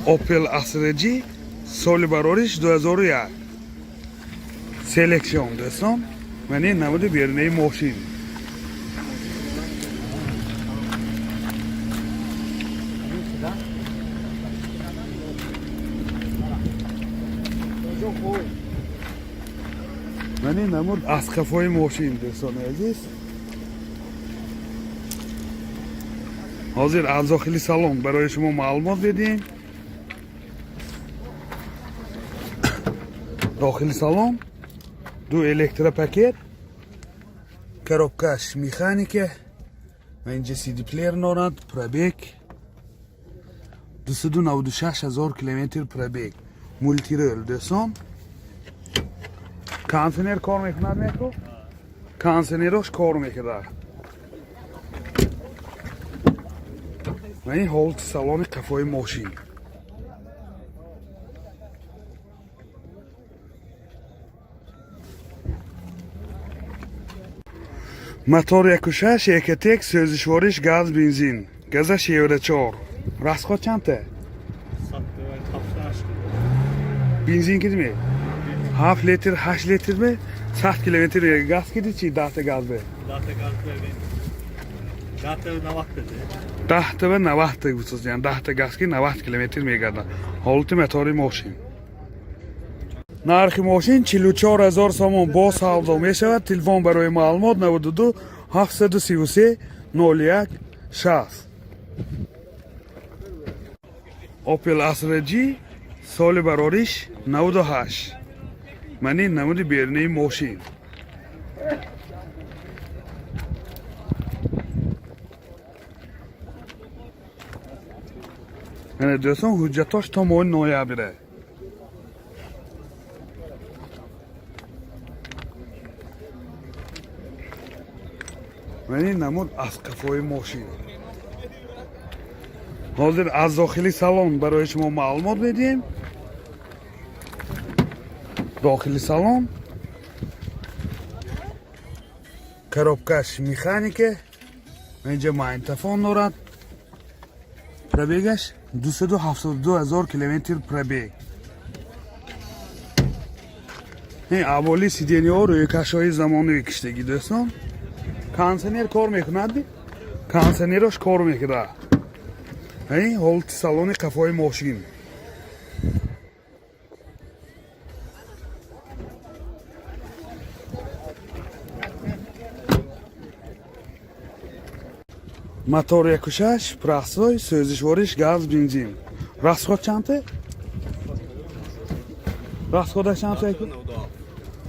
Opel Astra G سال برارش 2001 سلکشن دوستان و این نمود بیرونی ماشین و این نمود از کفای ماشین دوستان عزیز حاضر از داخلی سالن برای شما معلومات بدیم داخل سالن دو الکتروپاکت коробкаш механика و اینجا CD پلیر دارد پرابیگ 296,000 کیلومتر پرابیگ مولتی رول دوستان کانسنر کار میکند میکو کانسنرش کار میکرد و این حالت سالن قفای ماشین мотор 1.6 1.1 سوزشوارش گاز بنزین گازش 4 راسخوت چنده؟ بنزین کدیمه؟ 7 لیتر 8 لیتر به 100 کیلومتر گاز کدی چی؟ 10 تا گاز به 10 تا به 90 تا گوشت یعنی 10 تا گاز کی 90 کیلومتر میگرده حالت мотори ماشین нархи мошин 44000 сомон бо савдо мешавад телефон барои маълумот 92 733 01 60 Opel Astra G соли барориш 98 мани намуди беруни мошин ана дӯстон ҳуҷҷатош то моҳи ноябре و این نمود از کفای ماشین حاضر از داخلی سالن برای شما معلومات بدیم داخلی سالن коробкаш механика اینجا ماینتفون دارد پرابیگش 272,000 کیلومتر پرابیگ این اولی سیدینی ها روی کشای زمانوی کشتگی دوستان کانسنر کار میکند کانسنرش کار میکرد این حالت سالن قفای ماشین мотор 1.6 простой سوزشوارش گاز بنزین расход چنده расходش چنده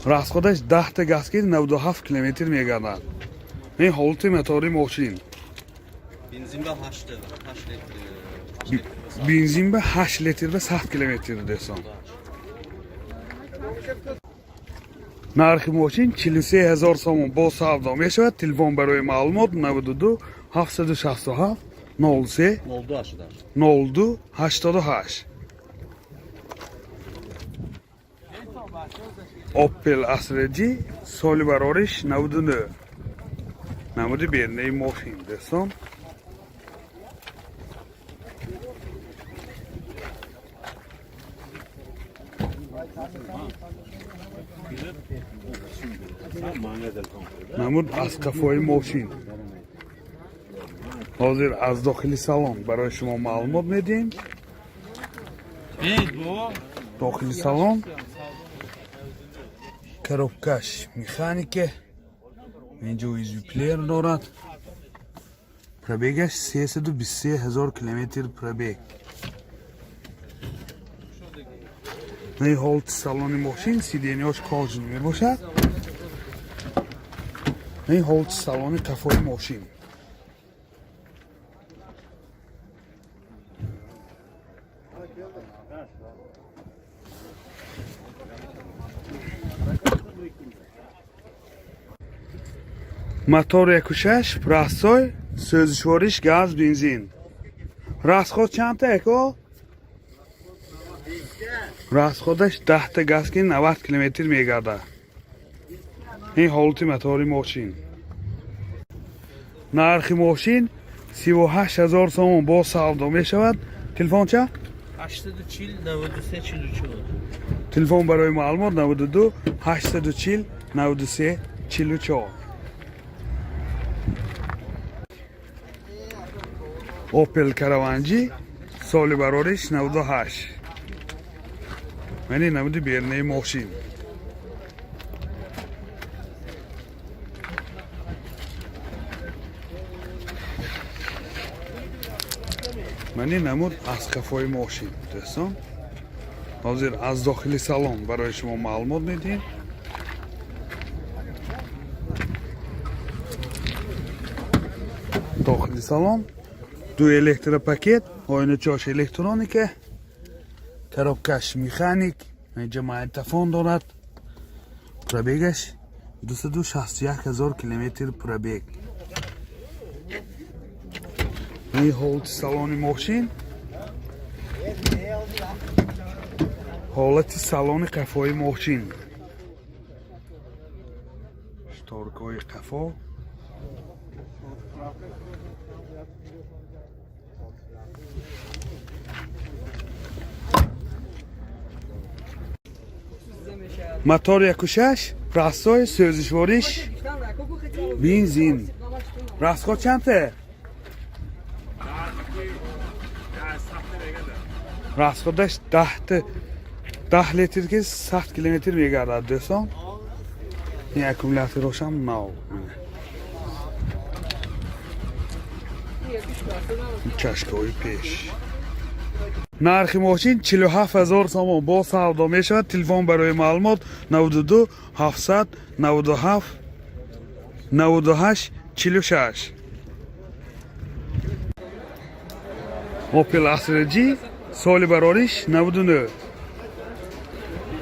расходش 10 تا گاز کی 97 کیلومتر میگردد این حالت мотори ماشین بنزین به 8 لیتر به 100 کیلومتر دوستان нархи ماشین 43000 сомон бо савдо мешавад телефон барои маълумот 92 767 03 02 88 Opel Astra G соли барориш 99 намуди беруни мошин دوستان намуд аз кафои мошин ҳозир аз дохили салон барои шумо маълумот медиҳем дохили салон коробкаш механика اینجا USB پلیر دارد پرابیگش 323,000 کیلومتر پرابیگ این حالت سالن ماشین سیدینیاش کاج می باشد این حالت سالن کفای ماشین мотор 1.6 простой سوزشوارش گاز بنزین расход چند تا اکو расходش 10 تا گاز کی 90 کیلومتر میگرده این حالت мотори ماشین нархи ماشین 38,000 сомон бо савдо мешавад телефон ча 840 93 44. Telefon برای معلومات 92 840 93 44. اوپل کراوانجی سال برارش 98. یعنی 90 بیرنه ماشین. منی نمود از کفای ماشین دوستان. حاضر از داخل سالن برای شما معلومات میدیم. داخل سالن دو الکتروپاکت، آینه چاش الکترونیکه، коробкаш مکانیک، اینجا مایتافون دارد. پرابیگش 261,000 کیلومتر پرابیگ. این حالت سالن ماشین، حالت سالن قفای ماشین، شتارکای قفا، موتور 1.6 راستای سوزشواریش بنزین. راستگاه چنده؟ راستگاهش 10 لیتر که 100 کیلومتر میگردد دوستان. این اکومولاتورش هم نو. چشکای پیش. نرخ ماشین 47,000 تومان با سودا می شود. تلفن برای معلومات 92 700 97 98 46. اوپل استرا جی سال برارش 99.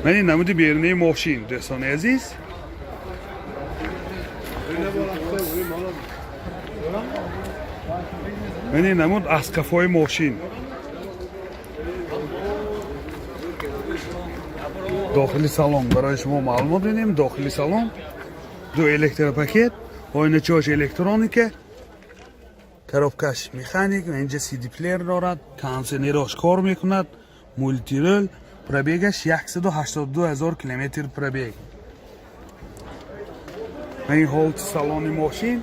یعنی 90 بیرنه ماشین دوستان عزیز. یعنی نمود از کفای ماشین. داخلی سالن برای شما معلومات میدیم. داخلی سالن دو الکتروپاکت، آینه چاش الکترونیکه، коробкаш مکانیک و اینجا سی دی پلیر دارد. کانسنراش کار میکند. مولتی رول. پرابیگش 182,000 کیلومتر پرابیگ. این حالت سالن ماشین،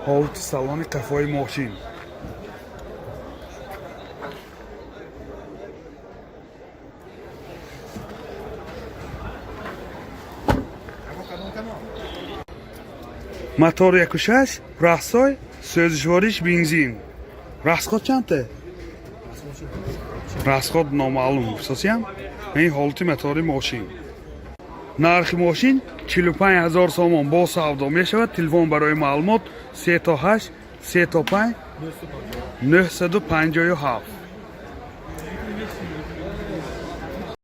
حالت سالن قفای ماشین. موتور 1.6 راستای سوزشواریش بنزین. راستگاه چنده؟ راستگاه نامعلوم اساسیم. این حالت موتور ماشین. نرخ ماشین 45,000 تومان با سودا می شود. تلفن برای معلومات 38 35 957.